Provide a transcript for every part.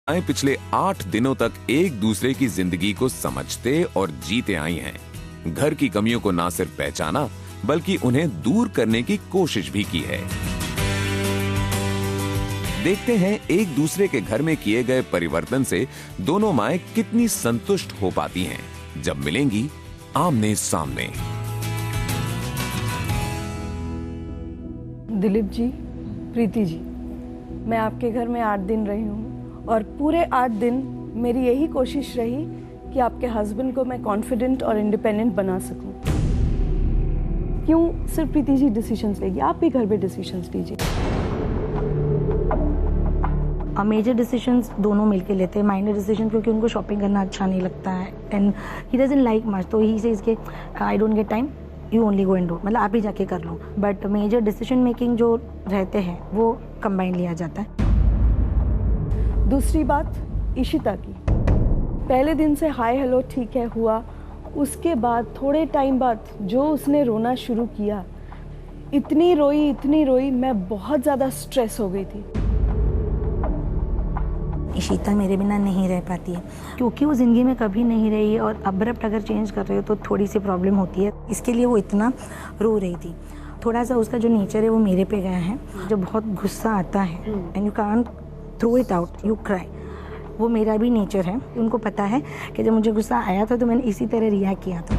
पिछले 8 दिनों तक एक दूसरे की जिंदगी को समझते और जीते आई हैं। घर की कमियों को ना सिर्फ पहचाना बल्कि उन्हें दूर करने की कोशिश भी की है। देखते हैं एक दूसरे के घर में किए गए परिवर्तन से दोनों माएं कितनी संतुष्ट हो पाती हैं जब मिलेंगी आमने सामने। दिलीप जी, प्रीति जी, मैं आपके घर में 8 दिन रही हूँ और पूरे 8 दिन मेरी यही कोशिश रही कि आपके हस्बैंड को मैं कॉन्फिडेंट और इंडिपेंडेंट बना सकूं। क्यों सिर्फ प्रीति जी डिसीजंस लेगी, आप भी घर पे डिसीजंस लीजिए। मेजर डिसीजंस दोनों मिलके लेते हैं, माइनर डिसीजन क्योंकि उनको शॉपिंग करना अच्छा नहीं लगता है and he doesn't like much, तो ही सेज के I don't get time, you only go and do, मतलब आप ही जाके कर लो। बट मेजर डिसीजन मेकिंग जो रहते हैं वो कंबाइन लिया जाता है। दूसरी बात इशिता की, पहले दिन से हाय हेलो ठीक है हुआ, उसके बाद थोड़े टाइम बाद जो उसने रोना शुरू किया, इतनी रोई, मैं बहुत ज़्यादा स्ट्रेस हो गई थी। इशिता मेरे बिना नहीं रह पाती है क्योंकि वो ज़िंदगी में कभी नहीं रही है और अब्रप्ट अगर चेंज कर रहे हो तो थोड़ी सी प्रॉब्लम होती है, इसके लिए वो इतना रो रही थी। थोड़ा सा उसका जो नेचर है वो मेरे पे गया है, जो बहुत गुस्सा आता है and you can't throw it out, you cry, वो मेरा भी नेचर है। उनको पता है कि जब मुझे गुस्सा आया था तो मैंने इसी तरह रिएक्ट किया था।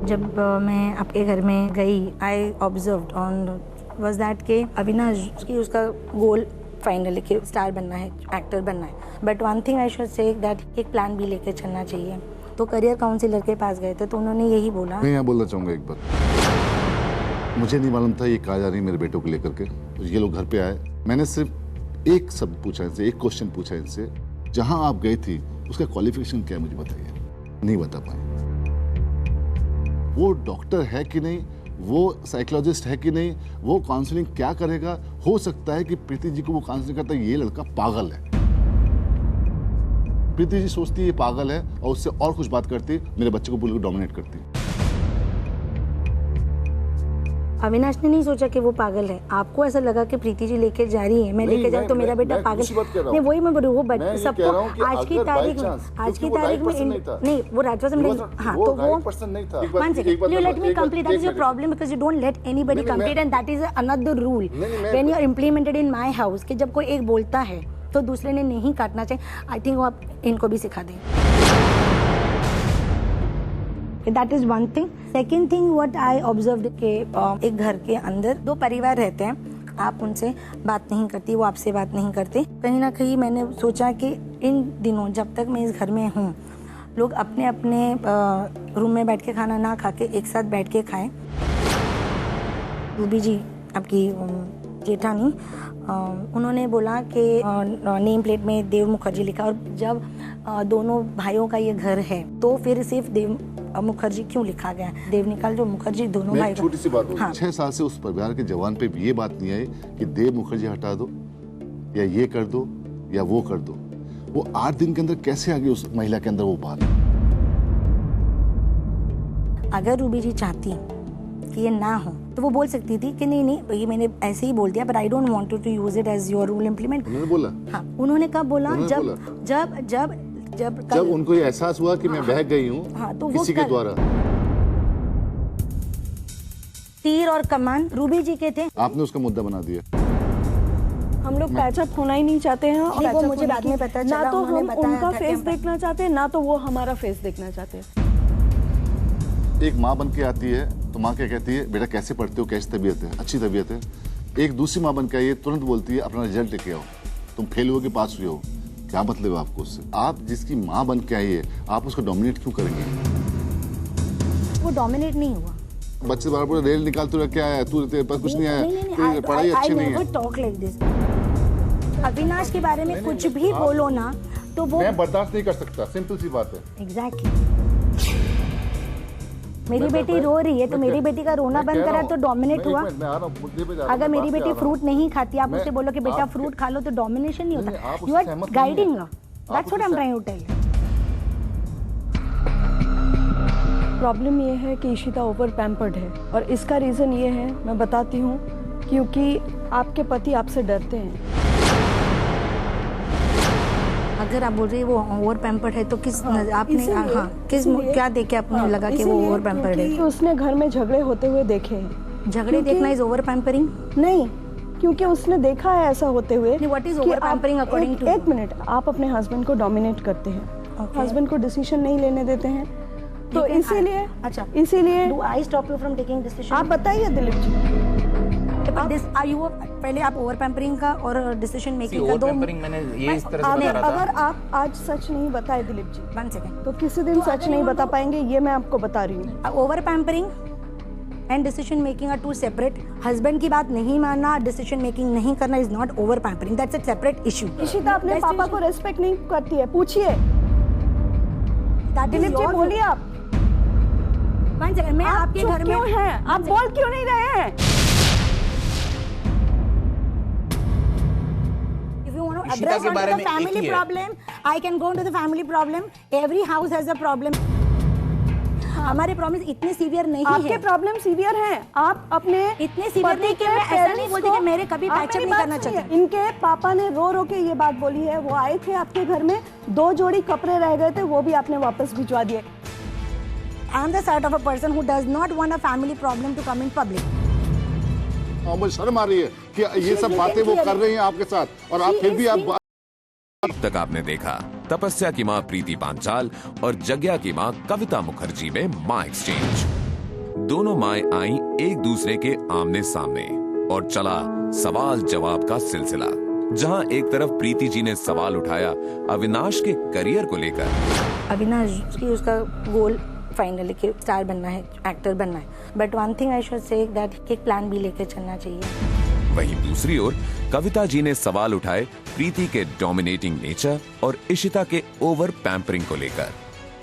जब मैं आपके घर में गई, आई ऑब्जर्व्ड ऑन वाज दैट के अविनाश की उसका गोल फाइनली कि स्टार बनना है, एक्टर बनना है, but one thing I should say that एक प्लान भी लेकर चलना चाहिए। तो करियर काउंसिलर के पास गए थे तो उन्होंने यही बोला। मैं यहाँ बोलना चाहूँगा एक बात, मुझे नहीं मालूम था ये कहा जा रही मेरे बेटों को लेकर के। ये लोग घर पे आए, मैंने सिर्फ एक शब्द पूछा इनसे, एक क्वेश्चन पूछा इनसे, जहाँ आप गई थी उसका क्वालिफिकेशन क्या है मुझे बताइए। नहीं बता पाए। वो डॉक्टर है कि नहीं, वो साइकोलॉजिस्ट है कि नहीं, वो काउंसलिंग क्या करेगा। हो सकता है कि प्रीति जी को वो काउंसलिंग करता है ये लड़का पागल है। प्रीति जी सोचती है ये पागल है और उससे और कुछ बात करती, मेरे बच्चे को बिल्कुल डोमिनेट करती। अविनाश ने नहीं सोचा कि वो पागल है, आपको ऐसा लगा कि प्रीति जी लेके जा रही है, मैं लेके जाऊँ तो मेरा बेटा पागल। नहीं वही मैं बोल रही हूँ, वो सबको आज की तारीख में नहीं, वो राजवा से हाँ तो वो let me complete, that is your problem because you don't let anybody complete and that is another rule when you are implemented in my house कि जब कोई एक बोलता है तो दूसरे ने नहीं काटना चाहिए। आई थिंक वो आप इनको भी सिखा दें। That is one thing. Second thing what I observed के एक घर के अंदर 2 परिवार रहते हैं, आप उनसे बात नहीं करती, वो आपसे बात नहीं करते। कहीं ना कहीं मैंने सोचा कि इन दिनों जब तक मैं इस घर में हूँ, लोग अपने अपने रूम में बैठ के खाना ना खा के एक साथ बैठ के खाएं। रूबी जी आपकी जेठानी, उन्होंने बोला कि नेम प्लेट में देव मुखर्जी लिखा, और जब दोनों भाइयों का ये घर है तो फिर सिर्फ देव मुखर्जी क्यों लिखा गया, देवनिकाल जो मुखर्जी दोनों भाई। छोटी सी बात, हाँ। 6 साल से उस परिवार के जवान पे ये बात नहीं आई कि देव मुखर्जी हटा दो या ये कर दो या वो कर दो। वो 8 दिन के अंदर कैसे आ गई उस महिला के अंदर वो बात। अगर रूबी जी चाहती कि ये ना हो तो वो बोल सकती थी कि नहीं ये मैंने ऐसे ही बोल दिया, but I don't want to use it as your rule implement. उन्होंने बोला, हाँ उन्होंने कब बोला, जब उनको ये एहसास हुआ कि मैं बह गई हूँ, हाँ, तो किसी के द्वारा। तीर और कमान रूबी जी के थे, आपने उसका मुद्दा बना दिया। हम लोग पैचअप होना ही नहीं चाहते हैं, और वो मुझे बाद में पता चला, ना तो हम उनका फेस देखना चाहते हैं, ना तो वो हमारा फेस देखना चाहते हैं। एक माँ बन के आती है तो माँ क्या कहती है, बेटा कैसे पढ़ते हो, कैसी तबीयत है, अच्छी तबीयत है। एक दूसरी माँ बन के आई है, तुरंत बोलती है अपना रिजल्ट लेके आओ, तुम फेल हो कि पास हुए हो। क्या मतलब है आपको उससे? आप जिसकी माँ बन के आई है आप उसको डोमिनेट क्यों करेंगे? वो डोमिनेट नहीं हुआ। बच्चे बार बार रेल निकाल, तू क्या आया, तू तेरे पास कुछ नहीं आया, पढ़ाई अच्छी नहीं है। Talk like this. अविनाश के बारे में कुछ भी बोलो ना तो वो मैं बर्दाश्त नहीं कर सकता, सिंपल सी बात है। एग्जैक्टली। मेरी बेटी रो रही है तो मेरी बेटी का रोना बंद करा तो डोमिनेट हुआ। अगर मेरी बेटी फ्रूट नहीं खाती, आप उसे बोलो कि बेटा फ्रूट खा लो, तो डोमिनेशन नहीं होता। You are guiding, that's what I am trying to tell. Problem ये है कि इशिता ओवर पैम्पर्ड है, और इसका रीजन ये है, मैं बताती हूँ, क्योंकि आपके पति आपसे डरते हैं। अगर आप बोल रही है वो ओवर पैम्पर्ड है तो किस आपने किस क्या देखे आपने लगा कि वो ओवर पैम्पर्ड है? उसने घर में झगड़े होते हुए देखे हैं। झगड़े देखना इज ओवर पैम्परिंग? नहीं, क्योंकि उसने देखा है ऐसा होते हुए। What is over pampering according to? एक मिनट, आप अपने हस्बैंड को डोमिनेट करते हैं, हस्बैंड को डिसीजन नहीं लेने देते हैं, तो इसीलिए इसीलिए do I stop you from taking decision? आप बताइए दिलीप जी। पहले आप ओवर पैम्परिंग का और डिसीजन मेकिंग का दो मैंने ये इस तरह से बता रहा था। अगर आप आज सच नहीं बताए दिलीप जी, 1 सेकंड, तो किसी दिन सच नहीं बता पाएंगे, ये मैं आपको बता रही हूँ। Over pampering and decision making are two separate. Husband की बात नहीं मानना, डिसीजन मेकिंग नहीं करना is not over pampering, that's a separate issue. Ishita अपने पापा को रेस्पेक्ट नहीं करती है, पूछिए। दिलीप जी बोलिए आप। 1 सेकंड, मैं आपके घर में क्यों हैं? आप बोल क्यों नहीं रहे हैं? Address onto the family problem. I can go into the family problem. Every house has a problem. हमारे प्रॉब्लम इतने सीवियर नहीं है। आपके प्रॉब्लम सीवियर हैं। आप अपने इतने सीवियर नहीं कि मैं ऐसा नहीं बोलती कि मेरे कभी पैचअप नहीं करना चाहते। इनके पापा ने रो रो के ये बात बोली है। वो आए थे आपके घर में, 2 जोड़ी कपड़े रह गए थे, वो भी आपने वापस भिजवा दिए। I am the sort of a person who does not want a family problem to come in public. मुझे शर्म आ रही है कि ये सब बातें वो कर रही हैं आपके साथ, और आप फिर भी आप। अब तक आपने देखा तपस्या की मां प्रीति पांचाल और जग्या की मां कविता मुखर्जी में मां एक्सचेंज। दोनों माएं आई एक दूसरे के आमने सामने और चला सवाल जवाब का सिलसिला, जहां एक तरफ प्रीति जी ने सवाल उठाया अविनाश के करियर को लेकर। अविनाश की उसका गोल फाइनली कि स्टार बनना है, एक्टर बनना है, but one thing I should say that एक प्लान भी लेकर चलना चाहिए। वहीं दूसरी ओर कविता जी ने सवाल उठाए प्रीति के डोमिनेटिंग नेचर और इशिता के ओवर पैम्परिंग को लेकर।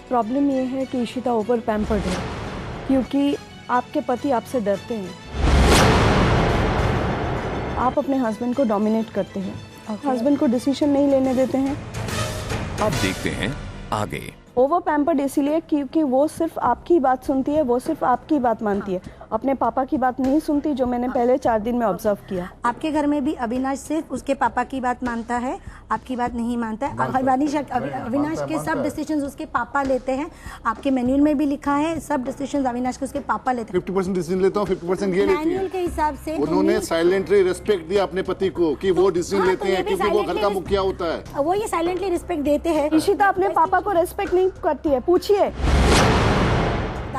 प्रॉब्लम ये है कि इशिता ओवर पैम्पर्ड है क्योंकि आपके पति आपसे डरते हैं। आप अपने हस्बैंड को डोमिनेट करते हैं, हस्बैंड को डिसीजन नहीं लेने देते हैं। अब देखते हैं आगे। ओवर पैम्पर्ड इसीलिए क्योंकि वो सिर्फ आपकी बात सुनती है, वो सिर्फ आपकी बात मानती है, अपने पापा की बात नहीं सुनती, जो मैंने पहले 4 दिन में ऑब्जर्व किया। आपके घर में भी अविनाश सिर्फ उसके पापा की बात मानता है, आपकी बात नहीं मानता है। अविनाश के सब डिसीजंस उसके पापा लेते हैं। आपके मैनुअल में भी लिखा है सब डिसीजंस अविनाश के उसके पापा लेते हैं। 50% डिसीजन लेता हूँ, 50% ये लेती है। मैनुअल के हिसाब से उन्होंने साइलेंटली रिस्पेक्ट दिया अपने पति को कि वो डिसीजन लेते हैं, क्योंकि वो घर का मुखिया होता है। वो ये साइलेंटली रिस्पेक्ट देते हैं। इशिता अपने पापा को रेस्पेक्ट नहीं करती है, पूछिए।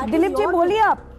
दिलीप जी बोलिए आप।